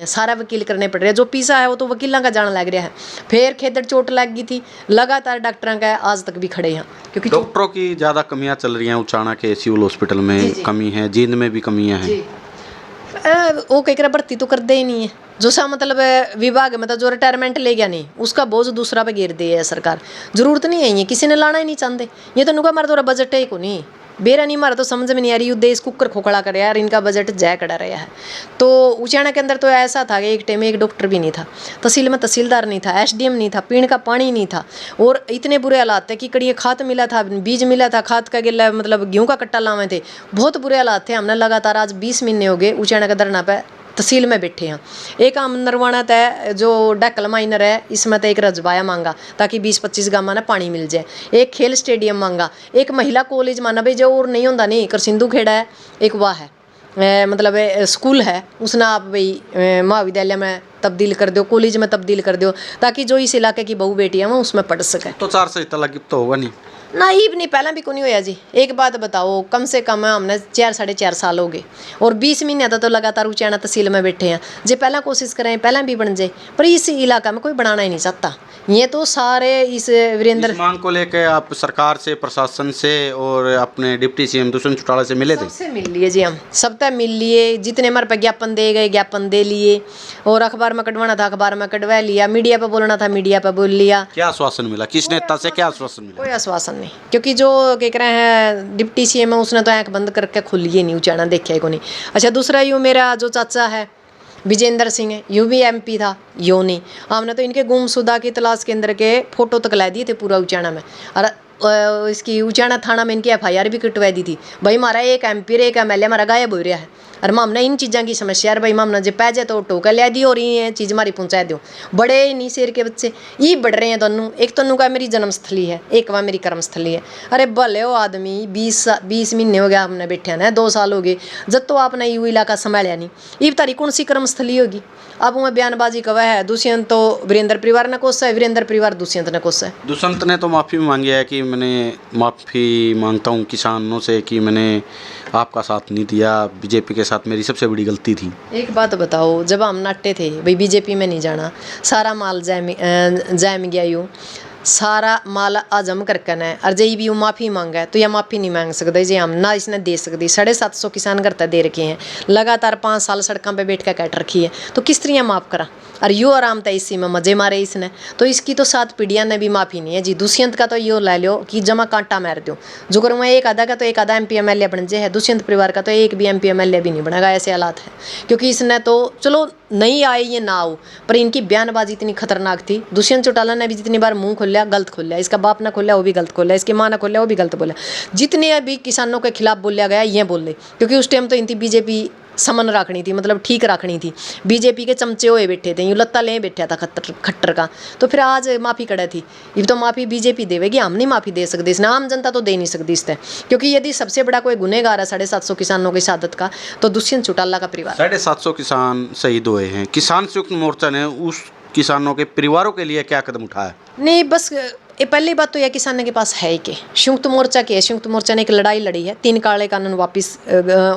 सारा वकील करने पड़ रहे हैं। जो पीसा है वो तो वकीलों का जान लग रहा है। फिर खेदड़ चोट लग गई थी, लगातार डॉक्टरों का आज तक भी खड़े हैं क्योंकि डॉक्टरों की ज़्यादा कमियां चल रही हैं। उचाना के सिविल हॉस्पिटल में कमी है, जींद में भी कमियां हैं। वो कई कर भर्ती तो करते ही नहीं है। जो सा मतलब विभाग मतलब जो रिटायरमेंट ले गया नहीं उसका बोझ दूसरा पे घेर दी है सरकार। जरूरत नहीं है, ये किसी ने लाना ही नहीं चाहते। ये तो नुका मारा तो बजट है को नहीं बेरा नहीं मारा तो समझ में नहीं आ रही। देश कुकर खोखड़ा कर यार, इनका बजट जय कड़ा रहा है। तो उचाना के अंदर तो ऐसा था कि एक टाइम में एक डॉक्टर भी नहीं था, तहसील में तहसीलदार नहीं था, एसडीएम नहीं था, पीने का पानी नहीं था। और इतने बुरे हालात थे कि कड़िए खाद मिला था, बीज मिला था, खाद का गिला मतलब गेहूँ का कट्टा लावे थे। बहुत बुरे हालात थे। हमने लगातार आज 20 महीने हो गए उचाना का धरना पे तहसील में बैठे हैं। एक आम नरवाना तय जो डैकल माइनर है इसमें तो एक रजबाया मांगा ताकि 20-25 गाँव में पानी मिल जाए। एक खेल स्टेडियम मांगा, एक महिला कॉलेज माना भाई जो और नहीं होता नहीं करसिंधु खेड़ा है एक वाह है मतलब स्कूल है उसने आप भाई महाविद्यालय में तब्दील कर दो, कॉलेज में तब्दील कर दो ताकि जो इस इलाके की बहू बेटियां वो उसमें पढ़ सके। तो 4 से इतना लगी तो होगा नहीं ना ही नहीं, पहला भी कोई नहीं होया जी। एक बात बताओ, कम से कम हमने 4-4.5 साल हो गए और 20 महीने तो लगातार उचाना तहसील में बैठे हैं। जो पहला कोशिश करें पहला भी बन जाए, पर इस इलाका में कोई बनाना ही नहीं चाहता। ये तो सारे इस वीरेंद्र इस मांग को लेकर आप सरकार से, प्रशासन से और अपने डिप्टी सीएम दुष्यंत चौटाला से मिले थे? सबसे मिल लिए जी, हम सब तक मिल लिए। जितने हमारे पे ज्ञापन दे गए ज्ञापन दे लिए, और अखबार में कटवाना था अखबार में कटवा लिया, मीडिया पे बोलना था मीडिया पे बोल लिया। क्या आश्वासन मिला? किस नेता से क्या आश्वासन मिला? कोई आश्वासन नहीं, क्योंकि जो कह रहे हैं डिप्टी सीएम है उसने तो आंख बंद करके खुली नहीं उचाना देखा ही को नहीं। अच्छा, दूसरा यूँ मेरा जो चाचा है विजेंद्र सिंह है, यूँ भी एमपी था, यो नहीं। हमने तो इनके गुमशुदा की तलाश केंद्र के फोटो तक ला दिए थे पूरा उचाना में, और इसकी उचाना थाना में इनकी एफआईआर भी कटवा दी थी। भाई हमारा एक एमपी एक एमएलए हमारा गायब हो रहा है, और हमने इन चीज़ों की समस्या यार भाई हमने जो पैजे तो टोका लिया दी और ये चीज़ हमारी पहुँचा दो। बड़े नहीं शेर के बच्चे ये बढ़ रहे हैं दोनों। एक तनु का मेरी जन्मस्थली है, एक वह मेरी कर्मस्थली है। अरे भले हो आदमी 20 महीने हो गया हमने बैठे ना, 2 साल हो गए जब तो आपने यू इलाका संभालिया नहीं। ये तारी कौन सी कर्मस्थली होगी? अब मैं बयानबाजी कवा है दुष्यंत तो वीरेंद्र परिवार ने कोसा है, वीरेंद्र परिवार दुष्यंत ने कोसा है। दुष्यंत ने तो माफ़ी मांगी है कि मैंने माफ़ी मांगता हूँ किसानों से कि मैंने आपका साथ नहीं दिया, बीजेपी के साथ मेरी सबसे बड़ी गलती थी। एक बात बताओ, जब हम नाटे थे भाई बीजेपी में नहीं जाना, सारा माल जाय में गया यूँ सारा माल आजम करके न और जई भी माफ़ी मांगा है तो यह माफ़ी नहीं मांग सकते जी हम ना इसने दे सकती। 750 किसान करता दे रखे हैं, लगातार 5 साल सड़कों पे बैठ कर काट रखी है, तो किस तरह माफ़ करा? और यो आराम था इसी में मजे मारे इसने, तो इसकी तो 7 पीढ़ियाँ ने भी माफ़ी नहीं है जी। दुष्यंत का तो यो ले लो कि जमा कांटा मार दो, जो करूँगा एक आधा का तो एक आधा MP MLA बन जाए है, दुष्यंत परिवार का तो एक भी MP MLA भी नहीं बनेगा। ऐसे हालात है, क्योंकि इसने तो चलो नहीं आए ये ना हो, पर इनकी बयानबाजी इतनी खतरनाक थी। दुष्यंत चौटाला ने भी जितनी बार मुंह खोलिया गलत खोलिया, इसका बाप ने खोलिया वो भी गलत खोलिया, इसकी माँ ने खोलिया वो भी गलत बोला। जितने भी किसानों के खिलाफ बोलिया गया ये बोल ले, क्योंकि उस टाइम तो इनकी बीजेपी समन रखनी थी, मतलब ठीक रखनी थी। बीजेपी के चमचे हुए बैठे थे, यूँ लत्ता ले बैठा था खट्टर का, तो फिर आज माफ़ी कड़ा थी। ये तो माफ़ी बीजेपी देवेगी, हम नहीं माफ़ी दे सकते इसने, आम जनता तो दे नहीं सकती इससे। क्योंकि यदि सबसे बड़ा कोई गुनहगार है 750 किसानों की शहादत का तो दुष्यंत चौटाला का परिवार। 750 किसान शहीद हुए हैं। किसान संयुक्त मोर्चा ने उस किसानों के परिवारों के लिए क्या कदम उठाया? नहीं, बस ये पहली बात तो यह किसान के पास है ही के संयुक्त मोर्चा की है। संयुक्त मोर्चा ने एक लड़ाई लड़ी है, 3 काले कानून वापस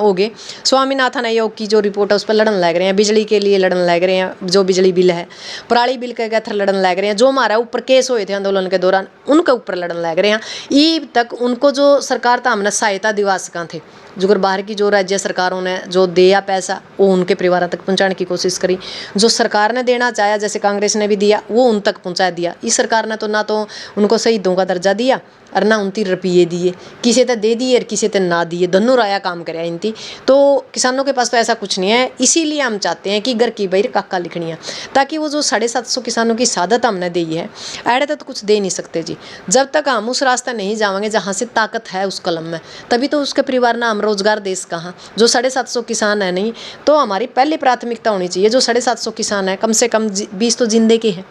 हो गए। स्वामीनाथन आयोग की जो रिपोर्ट है उस पर लड़न लग रहे हैं, बिजली के लिए लड़न लग रहे हैं, जो बिजली बिल है, पराली बिल के थर लड़न लग रहे हैं, जो हमारा ऊपर केस हुए थे आंदोलन के दौरान उनके ऊपर लड़न लग रहे हैं। ईब तक उनको जो सरकार था हमने सहायता दिवस का थे, जो बाहर की जो राज्य सरकारों ने जो दिया पैसा वो उनके परिवारों तक पहुंचाने की कोशिश करी। जो सरकार ने देना चाहा जैसे कांग्रेस ने भी दिया वो उन तक पहुंचा दिया। इस सरकार ने तो ना तो उनको शहीदों का दर्जा दिया और ना 29 रुपये दिए, किसी ते दे दिए और किसी ते ना दिए, दोनों राया काम कराया इनती। तो किसानों के पास तो ऐसा कुछ नहीं है, इसीलिए हम चाहते हैं कि घर की बहिर काका लिखनी है, ताकि वो जो 750 किसानों की शहादत हमने दी है ऐडे तो कुछ दे नहीं सकते जी। जब तक हम उस रास्ते नहीं जाएंगे जहाँ से ताकत है उस कलम में, तभी तो उसके परिवार ना हम रोजगार देश कहाँ। जो 750 किसान है नहीं तो हमारी पहली प्राथमिकता होनी चाहिए, जो 750 किसान है कम से कम 20 तो जिंदे के हैं,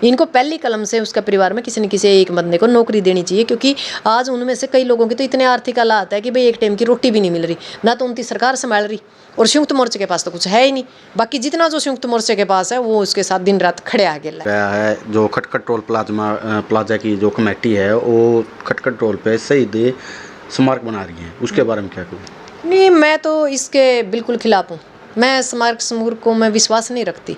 इनको पहली कलम से उसका परिवार में किसी न किसी एक बंदे को नौकरी देनी चाहिए। क्योंकि आज उनमें से कई लोगों के तो इतने आर्थिक हालात है कि भाई एक टाइम की रोटी भी नहीं मिल रही, ना तो उनकी सरकार संभाल रही, और संयुक्त मोर्चे के पास तो कुछ है ही नहीं। बाकी जितना जो संयुक्त मोर्चे के पास है वो उसके साथ दिन रात खड़े आ गया है। जो खटखट टोल प्लाजा की जो कमेटी है वो खटखट टोल पे शहीद स्मारक बना रही है, उसके बारे में क्या कहूँ? नहीं, मैं तो इसके बिल्कुल खिलाफ हूँ। मैं स्मारक समूह को मैं विश्वास नहीं रखती।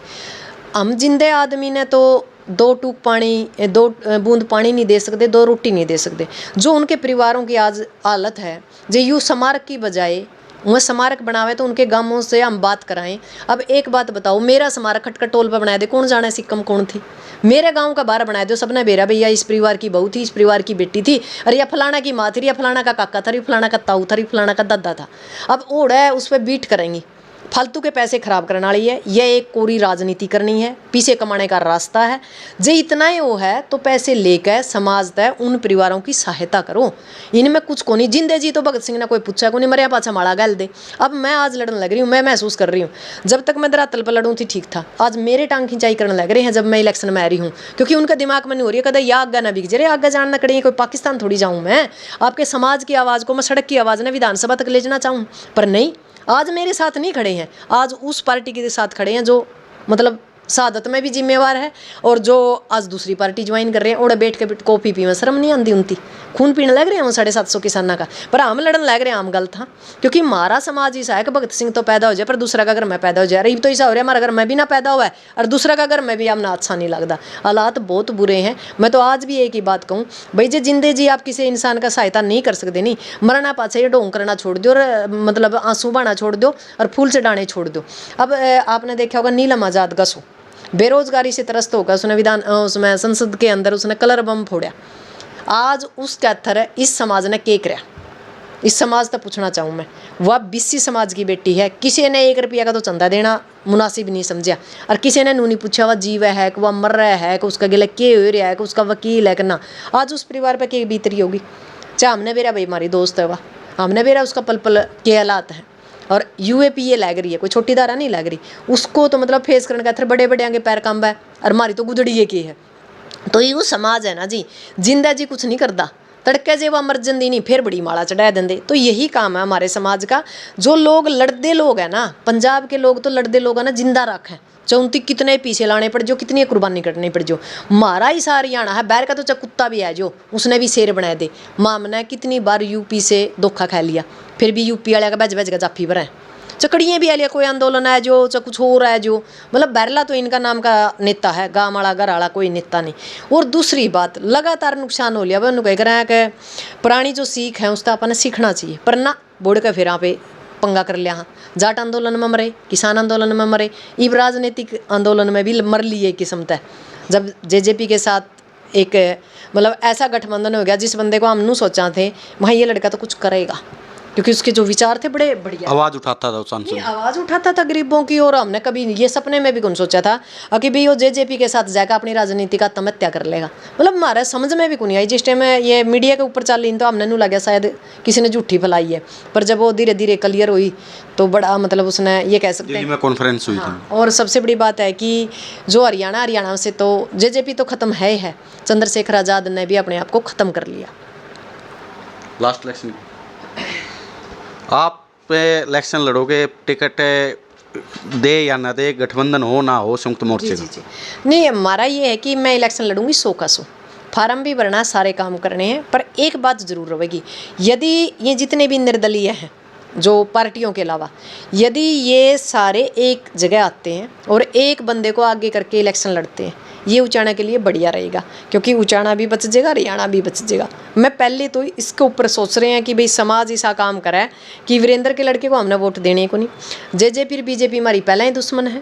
हम जिंदे आदमी ने तो 2 टूक पानी, 2 बूंद पानी नहीं दे सकते, 2 रोटी नहीं दे सकते। जो उनके परिवारों की आज हालत है, जो यूँ स्मारक की बजाय वह स्मारक बनावे तो उनके गांवों से हम बात कराएं। अब एक बात बताओ, मेरा स्मारक खटखटोल पर बनाया दे, कौन जाने सिक्कम कौन थी? मेरे गांव का बाहर बनाया दो, सबने बेरा भैया इस परिवार की बहू थी, इस परिवार की बेटी थी, अरे या फलाना की माँ थी, या फलाना का काका था, फलाना का ताऊ था, फलाना का दादा था। अब ओढ़ है उस पर बीट करेंगी, फालतू के पैसे खराब करने वाली है। यह एक कोरी राजनीति करनी है, पीछे कमाने का रास्ता है। जे इतना ही वो है तो पैसे लेकर समाज तय उन परिवारों की सहायता करो। इनमें कुछ को नहीं। जिंदे जी तो भगत सिंह ने कोई पूछा को नहीं, मरिया पाछा माड़ा गल दे। अब मैं आज लड़ने लग रही हूँ, मैं महसूस कर रही हूँ, जब तक मैं धरातल पर लड़ूँ थी ठीक था, आज मेरे टांग खिंचाई करने लग रहे हैं जब मैं इलेक्शन में आ रही हूँ। क्योंकि उनका दिमाग में नहीं हो रही है कदा या आगे ना बिक जाए, आगे जानना करेंगे, कोई पाकिस्तान थोड़ी जाऊँ मैं। आपके समाज की आवाज़ को मैं सड़क की आवाज़ ने विधानसभा तक ले जाना चाहूँ, पर नहीं। आज मेरे साथ नहीं खड़े हैं, आज उस पार्टी के साथ खड़े हैं जो मतलब शहादत में भी जिम्मेवार है, और जो आज दूसरी पार्टी ज्वाइन कर रहे हैं। और बैठ के कॉफ़ी पी में शर्म नहीं आती उनकी, खून पीने लग रहे हैं वो 750 किसाना का। पर हम लड़न लग रहे हैं, हम गलत था। क्योंकि हमारा समाज ऐसा है कि भगत सिंह तो पैदा हो जाए पर दूसरा का घर में पैदा हो जाए। अरे तो ऐसा हो रहा है हमारा घर में भी ना पैदा हुआ है और दूसरा का घर में भी हमने अच्छा नहीं लगता। हालात बहुत बुरे हैं। मैं तो आज भी एक ही बात कहूँ भाई, जे जिंदे जी आप किसी इंसान का सहायता नहीं कर सकते, नहीं मरना पाछे ये ढोंग करना छोड़ दो, और मतलब आंसू बहाना छोड़ दो और फूल चढ़ाने छोड़ दो। अब आपने देखा होगा नीलम आज़ाद गसो बेरोजगारी से त्रस्त होकर उसमें संसद के अंदर उसने कलर बम फोड़ा। आज उसका अत्थर इस समाज ने के कराया। इस समाज तक पूछना चाहूँ मैं, वह बीसी समाज की बेटी है, किसी ने 1 रुपया का तो चंदा देना मुनासिब नहीं समझा, और किसी ने नू नहीं पूछा वह जीव है कि वह मर रहा है कि उसका गिला के हो रहा है कि उसका वकील है कि ना। आज उस परिवार पर क्या बीत रही होगी। चाहे हमने बेरा भाई हमारी दोस्त है, वह हमने बेरा उसका पल पल के हालात हैं, और UAPA लग रही है, कोई छोटी धारा नहीं लग रही उसको, तो मतलब फेस करने का थर बड़े बड़े आगे पैर कम है, और हमारी तो गुदड़ी की है। तो ये वो समाज है ना जी, जिंदा जी कुछ नहीं करता, तड़के जे वह मर्जन दी नहीं फिर बड़ी माला चढ़ा देंगे। तो यही काम है हमारे समाज का। जो लोग लड़दे लोग हैं ना, पंजाब के लोग तो लड़दे लोग हैं ना, जिंदा रखें, चाहे उनकी कितने पीछे लाने पड़ जो, कितनी कुर्बानी करनी पड़ जो। मारा ही सारी आना है, बैर का तो चाहे कुत्ता भी है जो उसने भी शेर बना दे। माम ने कितनी बार UP से धोखा खा लिया, फिर भी UP वाले का बज का जाफी भरा है। चकड़ियाँ भी आलिया, कोई आंदोलन है जो, चाहे कुछ हो रहा है जो, मतलब बैरला तो इनका नाम का नेता है, गाँव वाला घर वाला कोई नेता नहीं। और दूसरी बात, लगातार नुकसान हो लिया। वह कह रहे हैं कि पुरानी जो सीख है उसका अपन सीखना चाहिए, पर ना बोड़ के फिर यहाँ पे पंगा कर लिया। हाँ, जाट आंदोलन में मरे, किसान आंदोलन में मरे, इब राजनीतिक आंदोलन में भी मर लिए किस्म तय। जब JJP के साथ एक मतलब ऐसा गठबंधन हो गया जिस बंदे को हम नू सोचा थे वहाँ ये लड़का तो कुछ करेगा, क्योंकि उसके जो विचार थे बड़े बढ़िया, आवाज़ उठाता था, सांसद आवाज़ उठाता था गरीबों की। और हमने कभी ये सपने में भी कौन सोचा था कि भाई वो JJP के साथ जाकर अपनी राजनीति का आत्महत्या कर लेगा। मतलब हमारे समझ में भी कौन आई। जिस टाइम में ये मीडिया के ऊपर चल रही तो हमने नू लगा शायद किसी ने झूठी फैलाई है, पर जब वो धीरे धीरे क्लियर हुई तो बड़ा मतलब उसने ये कह सकते हैं कॉन्फ्रेंस हुई थी। और सबसे बड़ी बात है कि जो हरियाणा से तो JJP तो ख़त्म है। चंद्रशेखर आज़ाद ने भी अपने आप को ख़त्म कर लिया। लास्ट इलेक्शन आप इलेक्शन लड़ोगे, टिकट दे या ना दे, गठबंधन हो ना हो संयुक्त मोर्चे का? नहीं, हमारा ये है कि मैं इलेक्शन लड़ूंगी 100 का 100, फार्म भी भरना, सारे काम करने हैं। पर एक बात ज़रूर रहेगी, यदि ये जितने भी निर्दलीय हैं जो पार्टियों के अलावा, यदि ये सारे एक जगह आते हैं और एक बंदे को आगे करके इलेक्शन लड़ते हैं, ये उचाना के लिए बढ़िया रहेगा। क्योंकि उचाना भी बच जाएगा, हरियाणा भी बच जाएगा। मैं पहले तो इसके ऊपर सोच रहे हैं कि भाई समाज ऐसा काम करा है कि वीरेंद्र के लड़के को हमने वोट देने को नहीं। JJP BJP हमारी पहला ही दुश्मन है,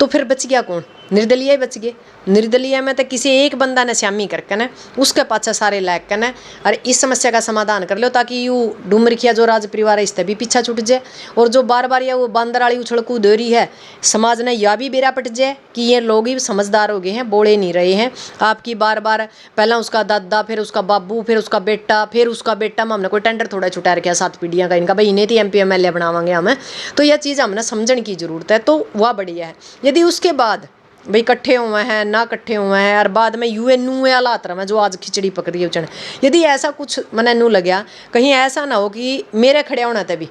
तो फिर बच गया कौन? निर्दलीय बच गए। निर्दलीय में तो किसी एक बंदा ने श्यामी करके न उसके पाछे सारे लायक कर न और इस समस्या का समाधान कर लो, ताकि यू डुमरखिया जो राज परिवार है इससे भी पीछा छूट जाए। और जो बार बार ये वो बांदर वाली उछल कूद हो रही है, समाज ने यह भी बेरा पट जाए कि ये लोग ही समझदार हो गए हैं, बोले नहीं रहे हैं। आपकी बार बार पहला उसका दादा, फिर उसका बाबू, फिर उसका बेटा, फिर उसका बेटा, हमने कोई टेंडर थोड़ा छुटा रखा 7 पीढ़ियाँ का इनका, भाई इन्हें थी MP MLA बनावांगे हमें। तो यह चीज़ हमने समझने की ज़रूरत है, तो वह बढ़िया है। यदि उसके बाद भाई इकट्ठे हुए हैं ना इकट्ठे हुए हैं और बाद में UN हालात रहा जो आज खिचड़ी पक रही है उचन, यदि ऐसा कुछ मैंने नू लग्या, कहीं ऐसा ना हो कि मेरे खड़े होना तभी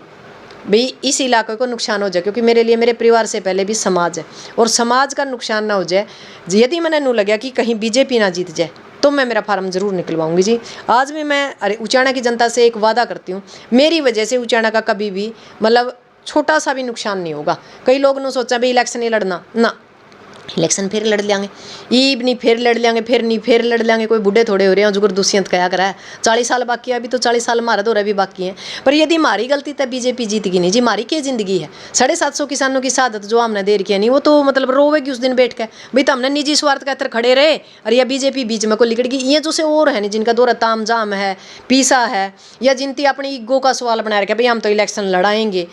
भाई इस इलाके को नुकसान हो जाए, क्योंकि मेरे लिए मेरे परिवार से पहले भी समाज है और समाज का नुकसान ना हो जाए। यदि मैंने नू लग्या कि कहीं BJP ना जीत जाए तो मैं मेरा फार्म ज़रूर निकलवाऊंगी जी। आज भी मैं उचाना की जनता से एक वादा करती हूँ, मेरी वजह से उचाना का कभी भी मतलब छोटा सा भी नुकसान नहीं होगा। कई लोग ने सोचा भाई इलेक्शन नहीं लड़ना ना, इलेक्शन फिर लड़ लेंगे, ईब नहीं फिर लड़ लेंगे, फिर नहीं फिर लड़ लेंगे। कोई बूढ़े थोड़े हो रहे हैं जुगर दुष्यंत कहा करा है 40 साल बाकी है, अभी तो 40 साल हमारा दौरा भी बाकी है। पर यदि हमारी गलती तब बीजेपी जीतगी नहीं जी, हमारी क्या जिंदगी है। 750 किसानों की शहादत जो हमने दे रखी है नहीं, वो तो मतलब रोवेगी उस दिन बैठ के भाई तो हमने निजी स्वार्थ का तरह खड़े रहे और या बीजेपी बीच में को लिकड़ गई। ये जो से और है नहीं जिनका दौरा ताम जाम है, पीसा है, या जिनती अपनी ईगो का सवाल बना रखा भाई हम तो इलेक्शन लड़ाएंगे।